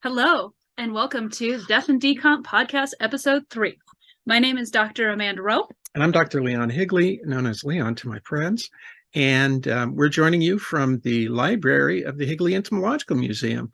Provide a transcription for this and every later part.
Hello, and welcome to Death and Decomp Podcast, Episode 3. My name is Dr. Amanda Rowe. And I'm Dr. Leon Higley, known as Leon to my friends. And we're joining you from the library of the Higley Entomological Museum.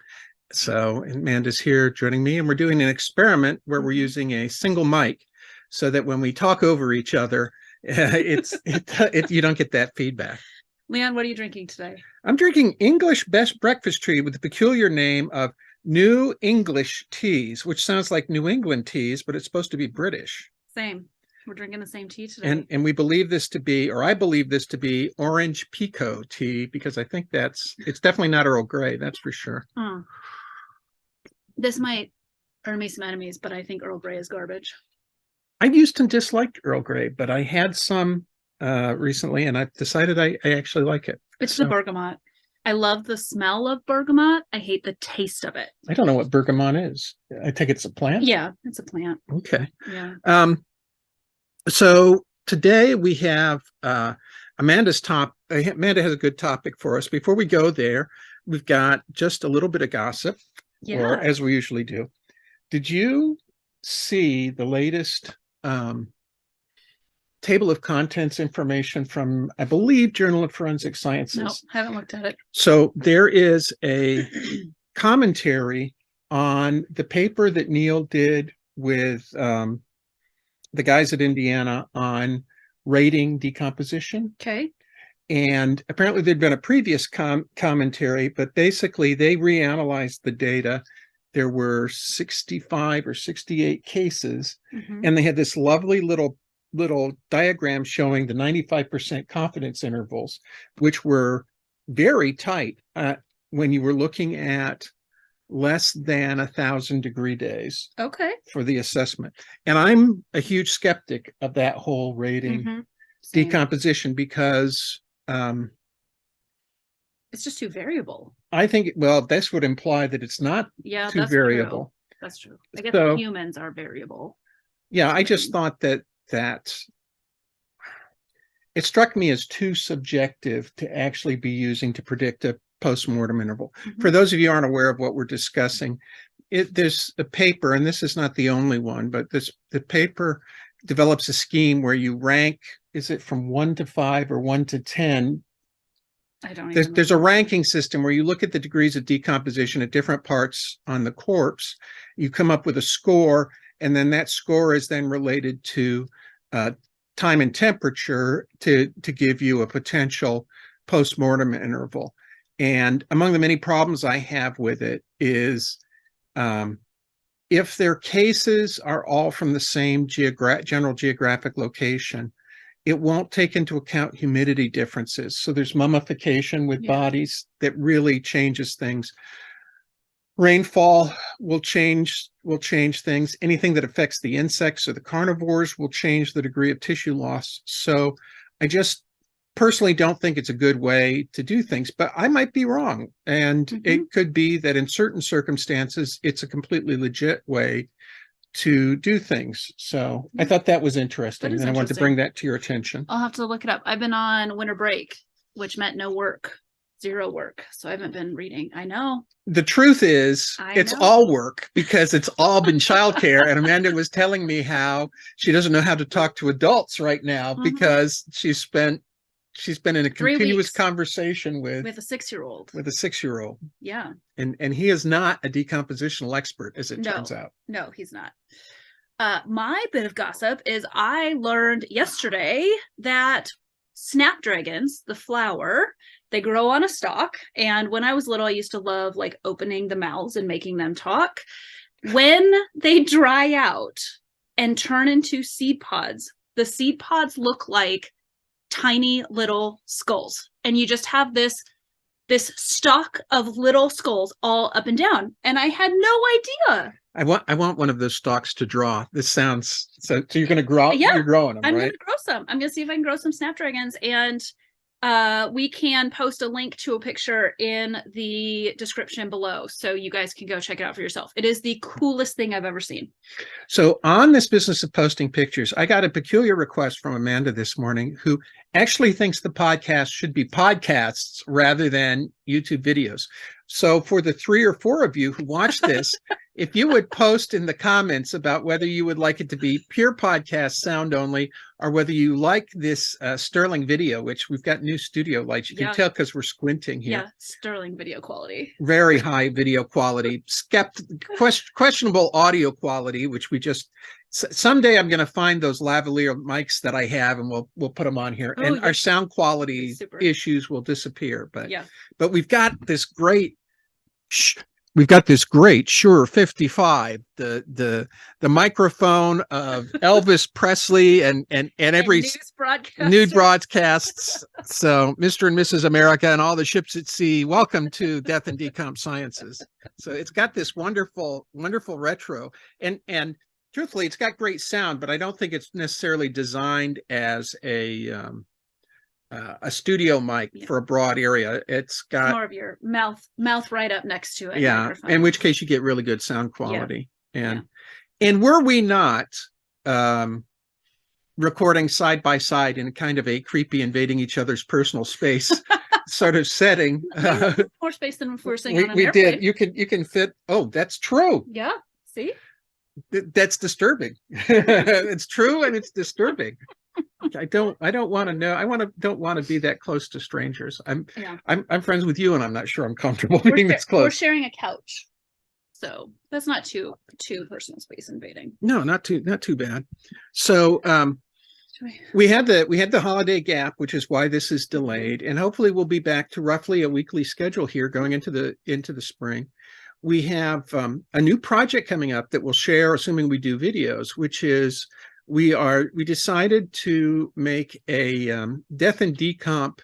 So Amanda's here joining me, and we're doing an experiment where we're using a single mic so that when we talk over each other, you don't get that feedback. Leon, what are you drinking today? I'm drinking English Best Breakfast Tea with the peculiar name of New English Teas, which sounds like New England teas, but it's supposed to be British. Same. We're drinking the same tea today. And we believe this to be, or I believe this to be, orange pekoe tea, because I think it's definitely not Earl Grey, that's for sure. This might earn me some enemies, but I think Earl Grey is garbage. I used to dislike Earl Grey, but I had some recently, and I've decided I actually like it. It's the bergamot. I love the smell of bergamot. I hate the taste of it. I don't know what bergamot is. I think it's a plant? Yeah, it's a plant. Okay. Yeah. So today we have Amanda has a good topic for us. Before we go there, we've got just a little bit of gossip, or as we usually do. Did you see the latest table of contents information from, I believe, Journal of Forensic Sciences? No, haven't looked at it. So there is a commentary on the paper that Neil did with the guys at Indiana on rating decomposition. Okay. And apparently there'd been a previous commentary, but basically they reanalyzed the data. There were 65 or 68 cases, and they had this lovely little diagram showing the 95% confidence intervals, which were very tight when you were looking at less than 1,000 degree days for the assessment. And I'm a huge skeptic of that whole rating decomposition because it's just too variable. I think, well, this would imply that it's not too variable. True. That's true. I guess humans are variable. Yeah, I just thought that it struck me as too subjective to actually be using to predict a post-mortem interval. For those of you who aren't aware of what we're discussing, there's a paper, and this is not the only one, but the paper develops a scheme where you rank, is it from 1 to 5 or 1 to 10? I don't even there's a ranking system where you look at the degrees of decomposition at different parts on the corpse. You come up with a score, and then that score is then related to time and temperature to give you a potential post-mortem interval. And among the many problems I have with it is if their cases are all from the same general geographic location, it won't take into account humidity differences. So there's mummification with bodies that really changes things. Rainfall will change things. Anything that affects the insects or the carnivores will change the degree of tissue loss. So I just personally don't think it's a good way to do things, but I might be wrong. And it could be that in certain circumstances, it's a completely legit way to do things. So I thought that was interesting, and I wanted to bring that to your attention. I'll have to look it up. I've been on winter break, which meant no work, zero work. So I haven't been reading. I know. The truth is, it's all work because it's all been childcare. And Amanda was telling me how she doesn't know how to talk to adults right now because she's been in a continuous conversation with a 6-year-old. With a 6-year-old. Yeah. And he is not a decompositional expert, as it turns out. No, he's not. My bit of gossip is I learned yesterday that snapdragons, the flower, they grow on a stalk. And when I was little, I used to love like opening the mouths and making them talk. When they dry out and turn into seed pods, the seed pods look like tiny little skulls, and you just have this stalk of little skulls all up and down, and I had no idea. I want one of those stalks to draw. This sounds so you're going to grow. Yeah, you're growing them. I'm right? going to grow some. I'm going to see if I can grow some snapdragons, and we can post a link to a picture in the description below so you guys can go check it out for yourself. It is the coolest thing I've ever seen. So on this business of posting pictures, I got a peculiar request from Amanda this morning, who actually thinks the podcast should be podcasts rather than YouTube videos. So for the 3 or 4 of you who watch this, if you would post in the comments about whether you would like it to be pure podcast sound only, or whether you like this sterling video, which we've got new studio lights. You can tell because we're squinting here. Yeah, sterling video quality. Very high video quality. Questionable audio quality, which we just... Someday I'm going to find those lavalier mics that I have, and we'll put them on here, and our sound quality issues will disappear. But we've got this great Shure 55, the microphone of Elvis Presley and every news broadcasts. So Mr. and Mrs. America and all the ships at sea, welcome to Death and Decomp Sciences. So it's got this wonderful retro, and truthfully, it's got great sound, but I don't think it's necessarily designed as a studio mic for a broad area. It's got more of your mouth right up next to it. Yeah, in which case you get really good sound quality. And were we not recording side by side in kind of a creepy invading each other's personal space sort of setting, more space than if we were sitting on an we airplane. did. You can fit. Oh, that's true. Yeah. See. That's disturbing. It's true, and it's disturbing. I don't want to know. Don't want to be that close to strangers. I'm friends with you, and I'm not sure I'm comfortable being this close. We're sharing a couch, so that's not too personal space invading. No, not too bad. So we had the holiday gap, which is why this is delayed, and hopefully we'll be back to roughly a weekly schedule here going into the spring. We have a new project coming up that we'll share, assuming we do videos, which is we decided to make a Death and Decomp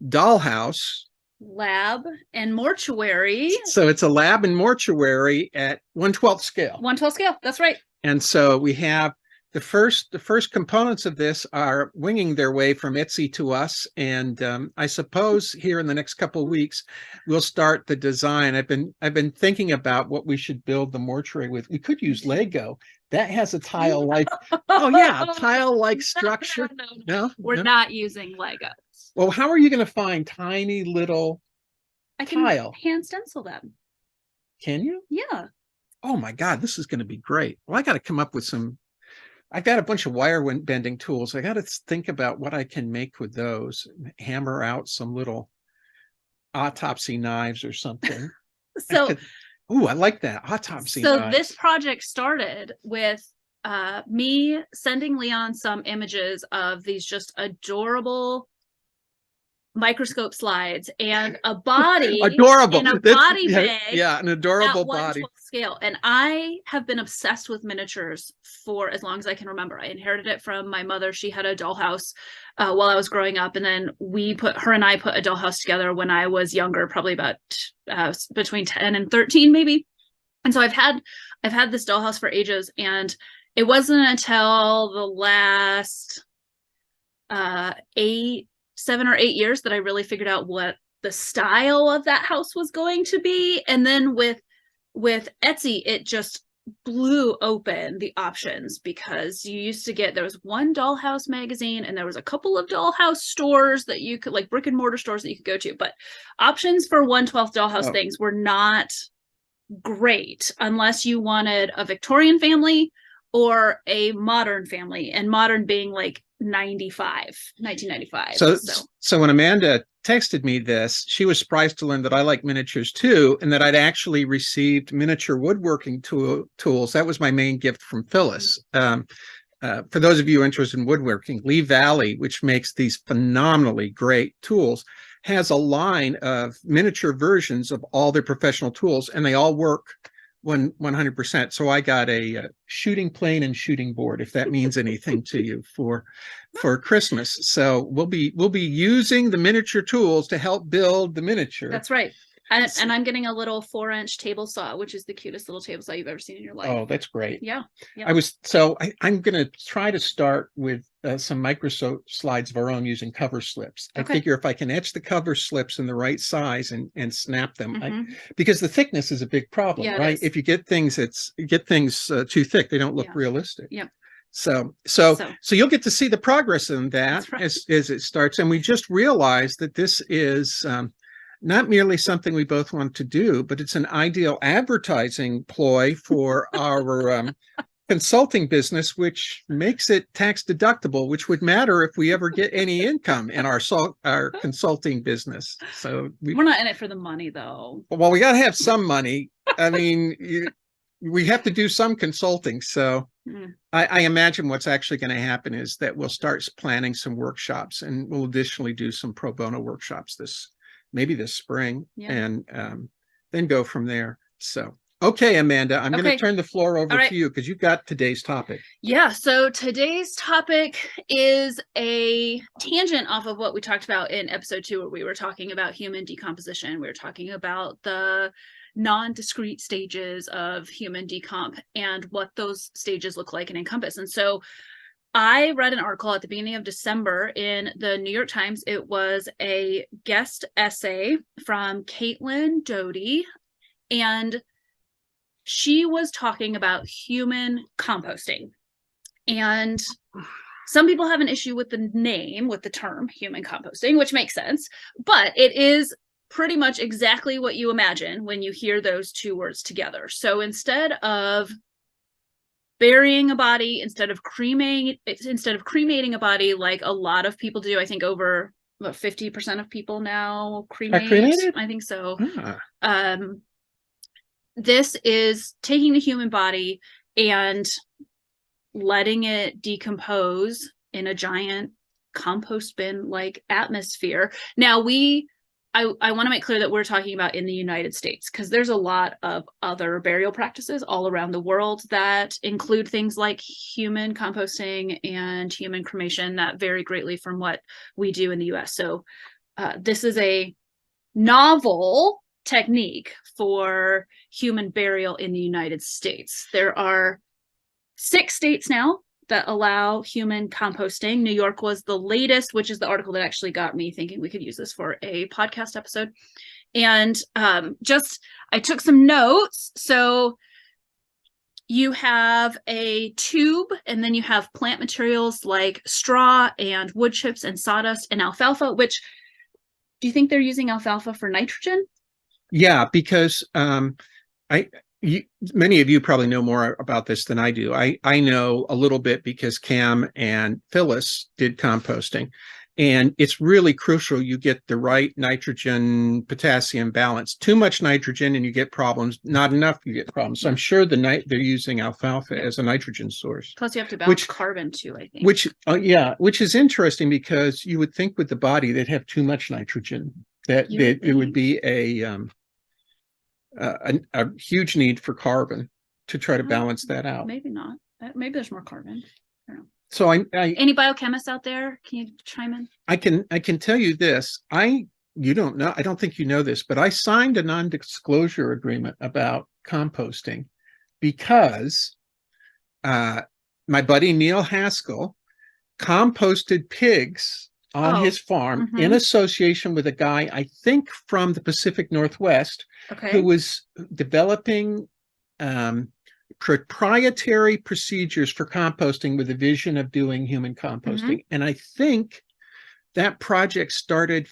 dollhouse. Lab and mortuary. So it's a lab and mortuary at 1/12 scale. 1/12 scale, that's right. And so we have the first components of this are winging their way from Etsy to us, and I suppose here in the next couple of weeks we'll start the design. I've been thinking about what we should build the mortuary with. We could use Lego. That has a tile-like tile-like structure. No, we're not using Legos. Well, how are you going to find tiny little tile? I can hand stencil them. Can you? Yeah. Oh my God, this is going to be great. Well, I got to come up with some. I've got a bunch of wire bending tools. I got to think about what I can make with those. Hammer out some little autopsy knives or something. So, I like that autopsy knives. So this project started with me sending Leon some images of these just adorable microscope slides and a body adorable in a body bag. Yeah, an adorable at body scale. And I have been obsessed with miniatures for as long as I can remember. I inherited it from my mother. She had a dollhouse while I was growing up, and then her and I put a dollhouse together when I was younger, probably about between 10 and 13 maybe. And so I've had this dollhouse for ages, and it wasn't until the last 7 or 8 years that I really figured out what the style of that house was going to be. And then with Etsy, it just blew open the options, because you used to there was one dollhouse magazine, and there was a couple of dollhouse stores that you could, like brick and mortar stores that you could go to, but options for 1/12 dollhouse things were not great unless you wanted a Victorian or a modern family, and modern being like 1995. So when Amanda texted me this, she was surprised to learn that I like miniatures too, and that I'd actually received miniature woodworking tools. That was my main gift from Phyllis. For those of you interested in woodworking, Lee Valley, which makes these phenomenally great tools, has a line of miniature versions of all their professional tools, and they all work 100%. So I got a shooting plane and shooting board, if that means anything to you, for Christmas. So we'll be using the miniature tools to help build the miniature. That's right. And I'm getting a little 4-inch table saw, which is the cutest little table saw you've ever seen in your life. Oh, that's great. Yeah. I'm going to try to start with some microscope slides of our own using cover slips. Okay. I figure if I can etch the cover slips in the right size and snap them, because the thickness is a big problem, right? If you get things too thick, they don't look realistic. Yeah. So you'll get to see the progress in that as it starts. And we just realized that this is not merely something we both want to do, but it's an ideal advertising ploy for our consulting business, which makes it tax deductible, which would matter if we ever get any income in our consulting business. So we're not in it for the money, though. Well, we got to have some money. I mean, we have to do some consulting. So I imagine what's actually going to happen is that we'll start planning some workshops, and we'll additionally do some pro bono workshops maybe this spring, and then go from there. So, okay, Amanda, I'm going to turn the floor over to you because you've got today's topic. Yeah. So today's topic is a tangent off of what we talked about in episode 2, where we were talking about human decomposition. We were talking about the non-discrete stages of human decomp and what those stages look like and encompass. And so I read an article at the beginning of December in the New York Times. It was a guest essay from Caitlin Doty, and she was talking about human composting. And some people have an issue with the name, with the term human composting, which makes sense, but it is pretty much exactly what you imagine when you hear those two words together. So instead of burying a body, instead of cremating a body like a lot of people do, I think over 50% of people now cremate. I think so. This is taking the human body and letting it decompose in a giant compost bin like atmosphere. Now I want to make clear that we're talking about in the United States, because there's a lot of other burial practices all around the world that include things like human composting and human cremation that vary greatly from what we do in the US. So this is a novel technique for human burial in the United States. There are 6 states now that allow human composting. New York was the latest, which is the article that actually got me thinking we could use this for a podcast episode. And I took some notes. So you have a tube, and then you have plant materials like straw and wood chips and sawdust and alfalfa, which, do you think they're using alfalfa for nitrogen? Yeah, because many of you probably know more about this than I do. I know a little bit because Cam and Phyllis did composting, and it's really crucial you get the right nitrogen potassium balance. Too much nitrogen and you get problems. Not enough, you get problems. So I'm sure they're using alfalfa as a nitrogen source. Plus you have to balance carbon too, I think. Which is interesting, because you would think with the body they'd have too much nitrogen, that it would be a huge need for carbon to try to balance that out. Maybe not. Maybe there's more carbon. I don't know. So any biochemists out there, can you chime in? I can tell you this. You don't know. I don't think you know this, but I signed a non-disclosure agreement about composting because my buddy Neil Haskell composted pigs on his farm in association with a guy, I think from the Pacific Northwest, who was developing proprietary procedures for composting with a vision of doing human composting. And I think that project started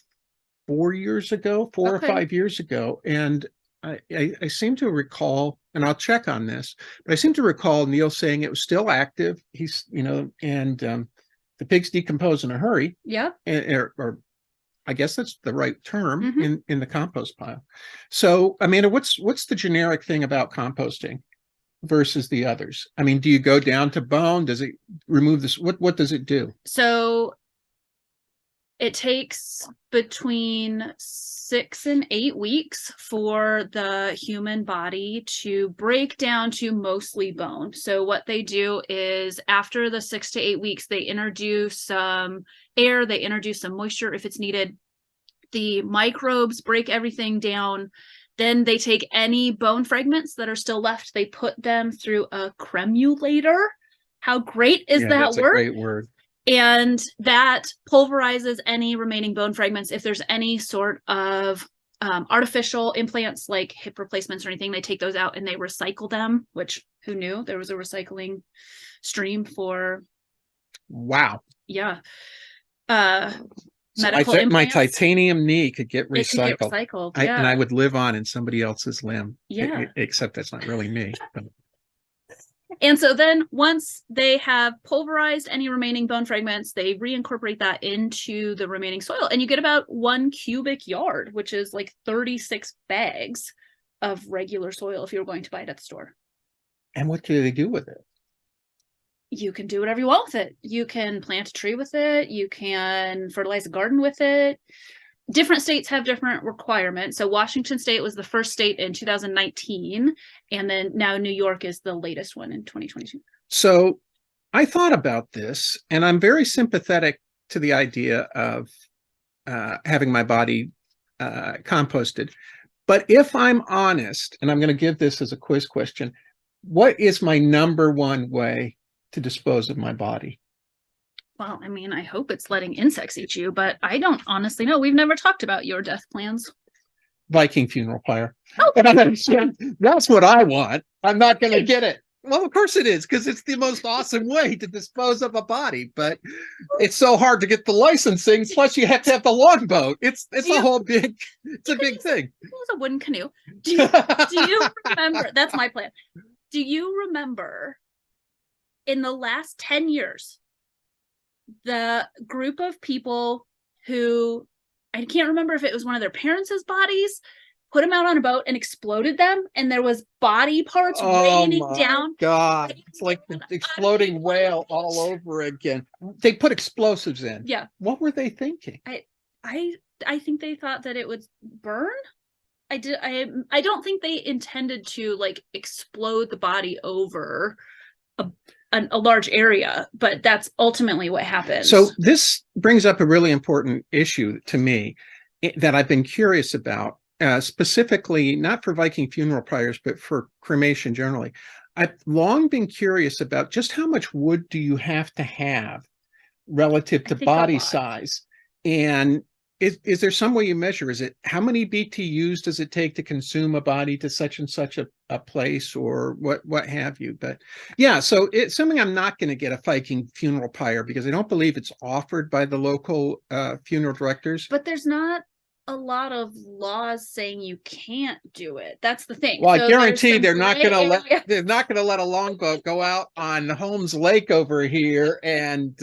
4 years ago, 4 or 5 years ago. And I seem to recall, and I'll check on this, but I seem to recall Neil saying it was still active. He's, and the pigs decompose in a hurry. Yeah. Or I guess that's the right term in the compost pile. So, Amanda, what's the generic thing about composting versus the others? I mean, do you go down to bone? Does it remove this? What does it do? So it takes between 6 and 8 weeks for the human body to break down to mostly bone. So what they do is after the 6 to 8 weeks, they introduce some air, they introduce some moisture if it's needed. The microbes break everything down. Then they take any bone fragments that are still left, they put them through a cremulator. How great is that that's word? A great word. And that pulverizes any remaining bone fragments. If there's any sort of artificial implants like hip replacements or anything, they take those out and they recycle them, which who knew there was a recycling stream for. Wow. Yeah. So medical my implants. titanium knee could get It could get recycled. recycled. And I Yeah. would live on in somebody else's limb. Yeah. Except that's not really me. But And so then once they have pulverized any remaining bone fragments, they reincorporate that into the remaining soil. And you get about 1 cubic yard, which is like 36 bags of regular soil if you were going to buy it at the store. and what do they do with it? You can do whatever you want with it. You can plant a tree with it. You can fertilize a garden with it. Different states have different requirements. So Washington State was the first state in 2019, and then now New York is the latest one in 2022. So I thought about this, and I'm very sympathetic to the idea of having my body composted. But if I'm honest, and I'm going to give this as a quiz question, what is my number one way to dispose of my body? Well, I mean, I hope it's letting insects eat you, but I don't honestly know. We've never talked about your death plans. Viking funeral pyre. Oh. And I understand that's what I want. I'm not going to get it. Well, of course it is, because it's the most awesome way to dispose of a body, but it's so hard to get the licensing. Plus, you have to have the longboat. It's a whole big, it's a big thing. It was a wooden canoe. Do you remember? That's my plan. Do you remember in the last 10 years, the group of people who, I can't remember if it was one of their parents' bodies, put them out on a boat and exploded them, and there was body parts raining down. God, it's like the exploding whale all over again. They put explosives in. Yeah. What were they thinking? I think they thought that it would burn. I don't think they intended to like explode the body over a large area, but that's ultimately what happens. So this brings up a really important issue to me that I've been curious about, specifically not for Viking funeral pyres, but for cremation generally. I've long been curious about just how much wood do you have to have relative to body size, and is there some way you measure? Is it how many BTUs does it take to consume a body to such and such a place, or what have you? But yeah, so it's something I'm not going to get a Viking funeral pyre because I don't believe it's offered by the local funeral directors. But there's not a lot of laws saying you can't do it. That's the thing. Well, so I guarantee they're not going to let a longboat go out on Holmes Lake over here and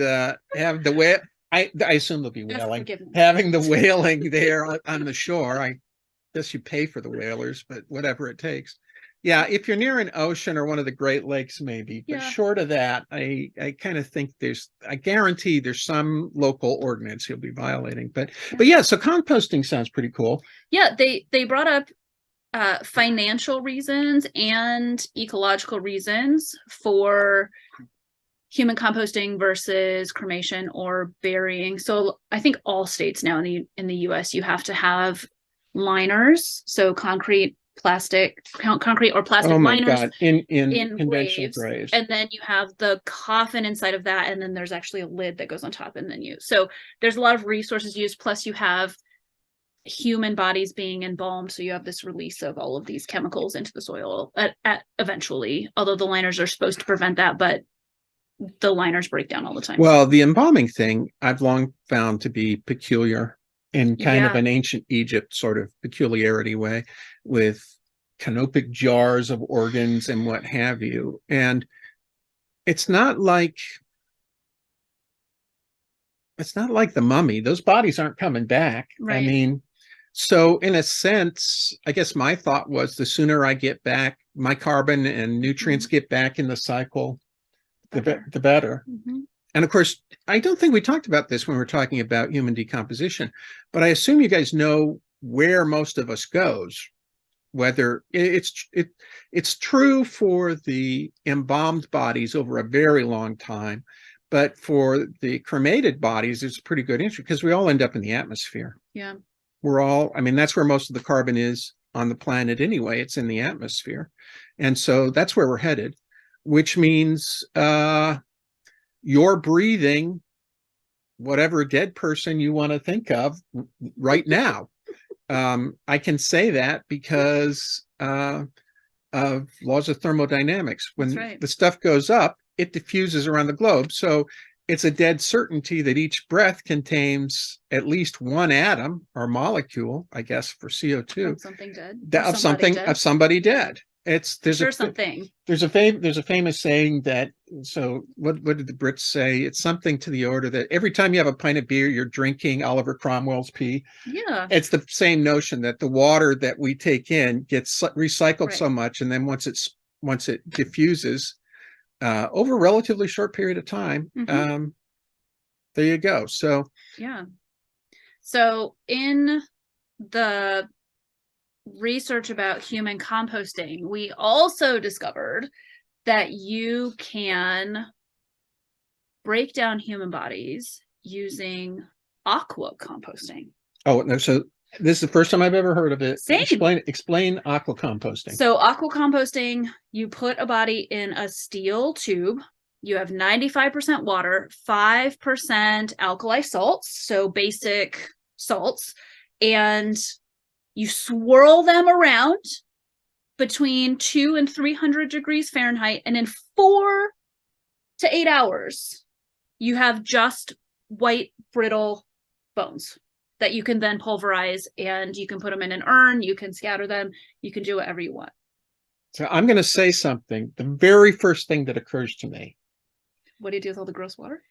have the whale. I assume there'll be whaling. Having the whaling there on the shore. I guess you pay for the whalers, but whatever it takes. Yeah, if you're near an ocean or one of the Great Lakes, maybe. But short of that, I kind of think I guarantee there's some local ordinance you'll be violating. But yeah, so composting sounds pretty cool. Yeah, they brought up financial reasons and ecological reasons for human composting versus cremation or burying. So I think all states now in the US, you have to have liners, so concrete or plastic liners in conventional graves. And then you have the coffin inside of that, and then there's actually a lid that goes on top, and then so there's a lot of resources used, plus you have human bodies being embalmed, so you have this release of all of these chemicals into the soil at eventually, although the liners are supposed to prevent that, but the liners break down all the time. Well, the embalming thing I've long found to be peculiar in kind of an ancient Egypt sort of peculiarity way, with canopic jars of organs and what have you. And it's not like the mummy. Those bodies aren't coming back. Right. I mean, so in a sense, I guess my thought was the sooner I get back, my carbon and nutrients get back in the cycle, the better. Mm-hmm. And of course, I don't think we talked about this when we were talking about human decomposition, but I assume you guys know where most of us goes, whether it's true for the embalmed bodies over a very long time, but for the cremated bodies, it's pretty good entry because we all end up in the atmosphere. Yeah. That's where most of the carbon is on the planet anyway. It's in the atmosphere. And so that's where we're headed, which means you're breathing whatever dead person you want to think of right now. I can say that because of laws of thermodynamics. When the stuff goes up, it diffuses around the globe. So it's a dead certainty that each breath contains at least one atom or molecule, I guess, for CO2 Of something dead. of somebody dead. There's a famous saying that, so what did the Brits say? It's something to the order that every time you have a pint of beer, you're drinking Oliver Cromwell's pee. Yeah. It's the same notion that the water that we take in gets recycled so much, and then once it diffuses over a relatively short period of time, there you go. So yeah. So in the research about human composting, we also discovered that you can break down human bodies using aqua composting. Oh, no, so this is the first time I've ever heard of it. Same. Explain aqua composting. So aqua composting, you put a body in a steel tube. You have 95% water, 5% alkali salts, so basic salts, and you swirl them around between 200 and 300 degrees Fahrenheit, and in 4 to 8 hours, you have just white, brittle bones that you can then pulverize, and you can put them in an urn, you can scatter them, you can do whatever you want. So I'm going to say something. The very first thing that occurs to me. What do you do with all the gross water?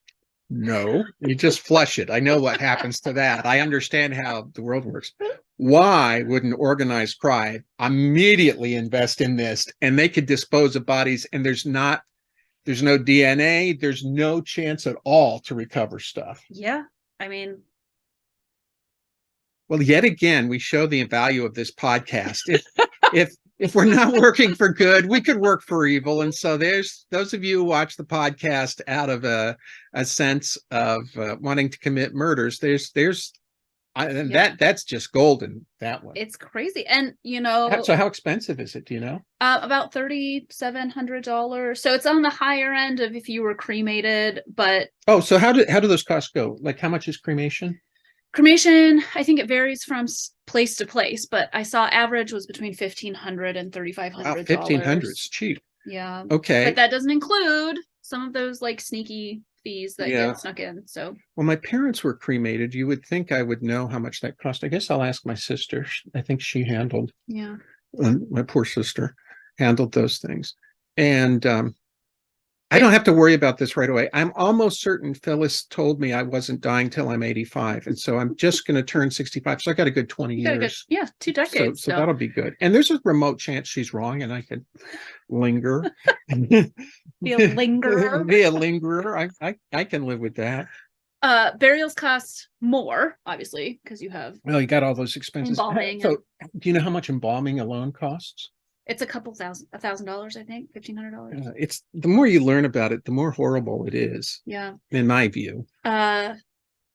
No, you just flush it. I know what happens to that. I understand how the world works. Why would an organized crime immediately invest in this, and they could dispose of bodies, and there's no DNA, there's no chance at all to recover stuff? Yeah, I mean, well, yet again, we show the value of this podcast. If we're not working for good, we could work for evil. And so there's those of you who watch the podcast out of a sense of wanting to commit murders. That's just golden, that one. It's crazy. And so how expensive is it? Do you know? About $3,700. So it's on the higher end of if you were cremated, but so how do those costs go? Like, how much is cremation? Cremation, I think it varies from place to place, but I saw average was between $1,500 and $3,500. Wow, $1,500 is cheap. Yeah. Okay. But that doesn't include some of those like sneaky fees that get snuck in. So, well, my parents were cremated. You would think I would know how much that cost. I guess I'll ask my sister. I think she handled. Yeah. My poor sister handled those things, and I don't have to worry about this right away. I'm almost certain Phyllis told me I wasn't dying till I'm 85. And so I'm just going to turn 65. So I got a good 20 years. 2 decades. So that'll be good. And there's a remote chance she's wrong and I could linger. Be a lingerer. Be a lingerer. I can live with that. Burials cost more, obviously, because you have. Well, you got all those expenses. Embalming. So do you know how much embalming alone costs? It's $1,000, I think, $1,500. It's the more you learn about it, the more horrible it is. Yeah. In my view. And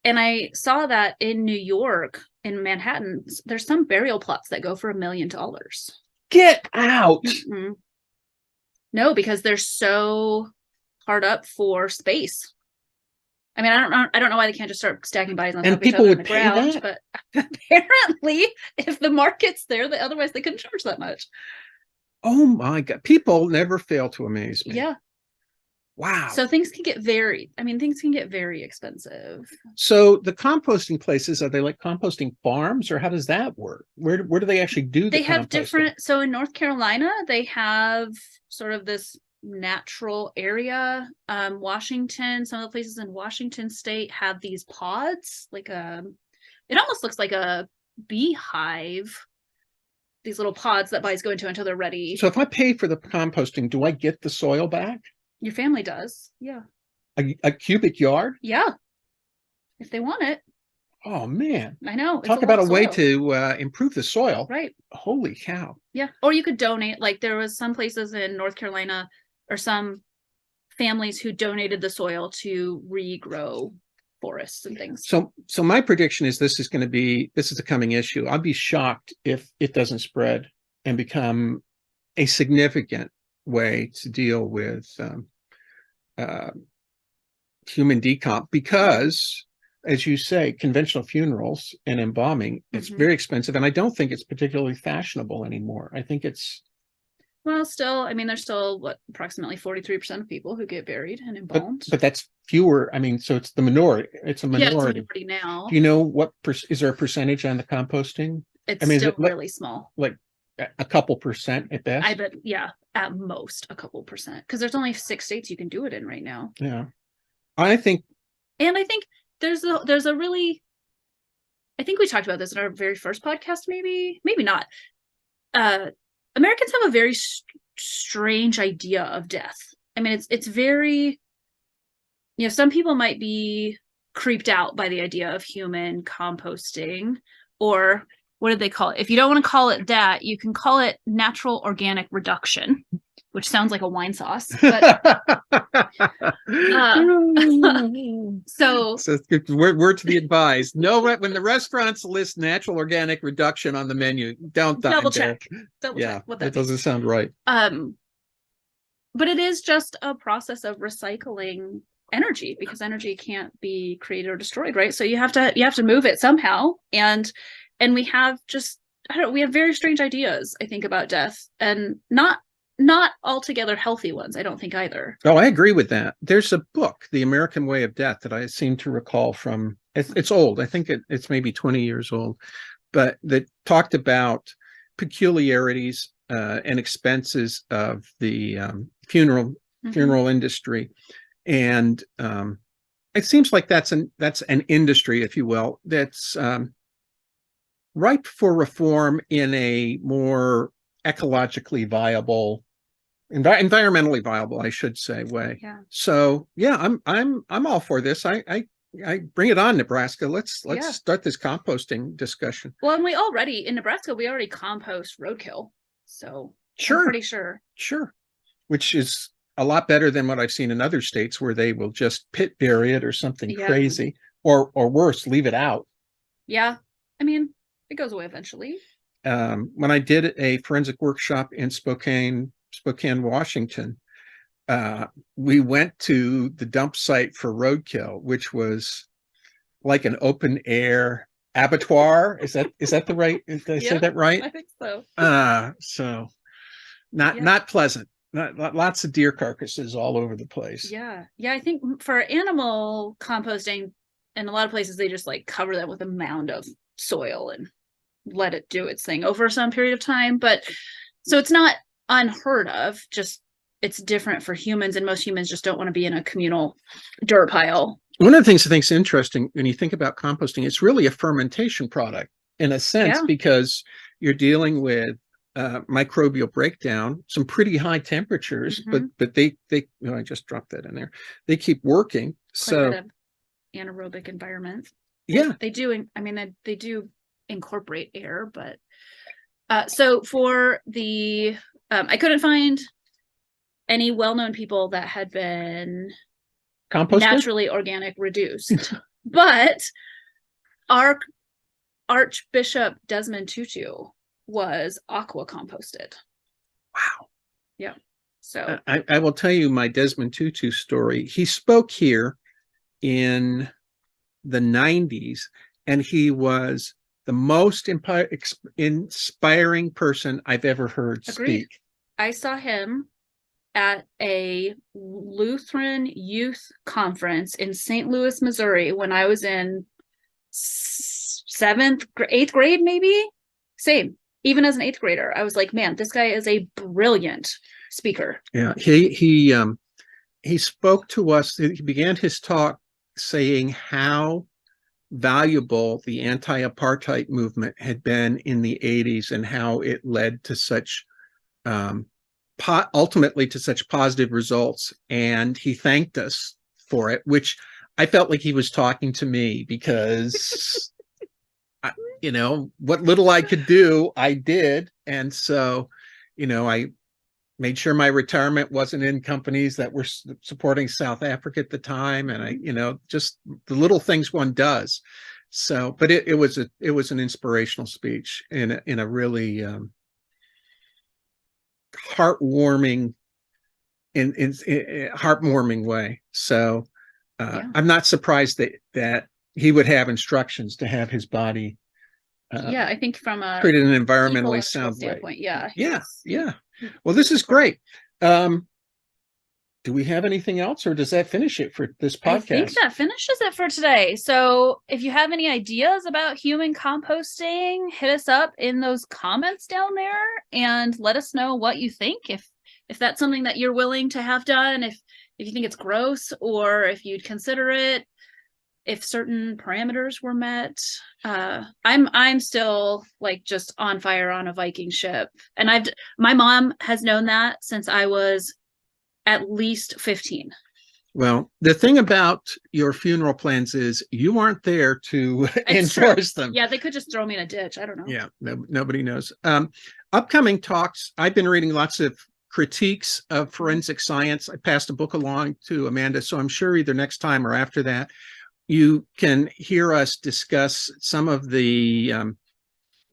I saw that in New York, in Manhattan, there's some burial plots that go for $1 million. Get out. Mm-hmm. No, because they're so hard up for space. I mean, I don't know why they can't just start stacking bodies on top of each other in the ground, but apparently, if the market's there, otherwise they couldn't charge that much. Oh my God. People never fail to amaze me. Yeah. Wow. So things can get very expensive. So the composting places, are they like composting farms, or how does that work? Where do they actually do They have different, so in North Carolina, they have sort of this natural area. Washington, some of the places in Washington state have these pods, it almost looks like a beehive. These little pods that bodies go into until they're ready. So if I pay for the composting, do I get the soil back? Your family does. Yeah. A cubic yard? Yeah. If they want it. Oh man. I know. Talk about a way to improve the soil. Right. Holy cow. Yeah. Or you could donate. Like there was some places in North Carolina or some families who donated the soil to regrow forests and things. So my prediction is this is a coming issue. I'd be shocked if it doesn't spread and become a significant way to deal with human decomp, because, as you say, conventional funerals and embalming, it's very expensive, and I don't think it's particularly fashionable anymore. I think it's Well, still, I mean, there's still what approximately 43% of people who get buried and But embalmed. that's fewer. I mean, so it's the minority. It's a Yeah, it's a minority. minority now. Do you know what is there a percentage on the composting? It's I mean, is still it like, really small. like a couple percent at best? I bet, yeah, at most a couple percent, because there's only 6 states you can do it in right now. Yeah, I think, And I think there's a really, I think we talked about this in our very first podcast, maybe not. Americans have a very strange idea of death. I mean, it's very, some people might be creeped out by the idea of human composting, or what did they call it? If you don't want to call it that, you can call it natural organic reduction, which sounds like a wine sauce. But so word to the advised. No, when the restaurants list natural organic reduction on the menu, don't double check what that doesn't sound right. But it is just a process of recycling energy, because energy can't be created or destroyed, right? So you have to move it somehow, and we have just, we have very strange ideas, I think, about death, and not altogether healthy ones, I don't think, either. Oh, I agree with that. There's a book, The American Way of Death, that I seem to recall from, it's old. I think it's maybe 20 years old, but that talked about peculiarities and expenses of the funeral industry. And it seems like that's an industry, if you will, that's ripe for reform in a more ecologically viable, environmentally viable, I should say, way. Yeah. So yeah, I'm all for this. I bring it on, Nebraska. Let's start this composting discussion. Well, and in Nebraska, we already compost roadkill. So sure, I'm pretty sure. Sure. Which is a lot better than what I've seen in other states, where they will just pit bury it or something crazy, or worse, leave it out. Yeah. I mean, it goes away eventually. When I did a forensic workshop in Spokane, Washington, we went to the dump site for roadkill, which was like an open air abattoir. Is that the right? Did I say that right? I think so. So not pleasant. Lots of deer carcasses all over the place. Yeah. I think for animal composting, in a lot of places, they just like cover them with a mound of soil and let it do its thing over some period of time. But so it's not unheard of, just it's different for humans, and most humans just don't want to be in a communal dirt pile. One of the things I think is interesting when you think about composting, it's really a fermentation product in a sense, because you're dealing with microbial breakdown, some pretty high temperatures, but they I just dropped that in there. They keep working. So anaerobic environment. Yeah, they do. I mean, they do incorporate air, but so for the I couldn't find any well-known people that had been composted, naturally organic reduced. But our Archbishop Desmond Tutu was aqua composted. Wow. Yeah. So I will tell you my Desmond Tutu story. He spoke here in the 90s, and he was the most inspiring person I've ever heard speak. I saw him at a Lutheran youth conference in St. Louis, Missouri, when I was in 8th grade, maybe. Same. Even as an 8th grader, I was like, man, this guy is a brilliant speaker. Yeah, he spoke to us. He began his talk saying how valuable the anti-apartheid movement had been in the 80s, and how it led to such ultimately to such positive results. And he thanked us for it, which I felt like he was talking to me, because what little I could do, I did. And so, I made sure my retirement wasn't in companies that were supporting South Africa at the time. And I, just the little things one does. So, but it was an inspirational speech in a really heartwarming way. So I'm not surprised that he would have instructions to have his body Yeah, I think from a treated in an environmentally ecological sound way. standpoint, yeah. Yeah, yeah. Well, this is great. Do we have anything else, or does that finish it for this podcast? I think that finishes it for today. So if you have any ideas about human composting, hit us up in those comments down there and let us know what you think. If that's something that you're willing to have done, if you think it's gross, or if you'd consider it, if certain parameters were met. I'm still like just on fire on a Viking ship. And my mom has known that since I was at least 15. Well, the thing about your funeral plans is you aren't there to enforce them. Yeah, they could just throw me in a ditch. I don't know. Yeah, nobody knows. Upcoming talks, I've been reading lots of critiques of forensic science. I passed a book along to Amanda, so I'm sure either next time or after that, you can hear us discuss some of the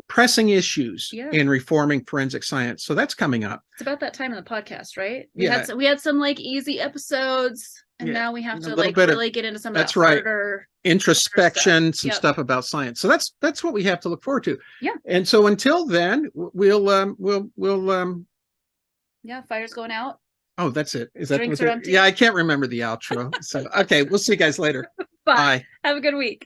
pressing issues in reforming forensic science. So that's coming up. It's about that time in the podcast, right? We Yeah. had some like easy episodes, and now we have to like really get into some of that harder introspection, some stuff about science. So that's what we have to look forward to. Yeah. And so until then, we'll fire's going out. Oh, that's it. Is that Drinks are empty. Yeah, I can't remember the outro. So okay, we'll see you guys later. Bye. Have a good week.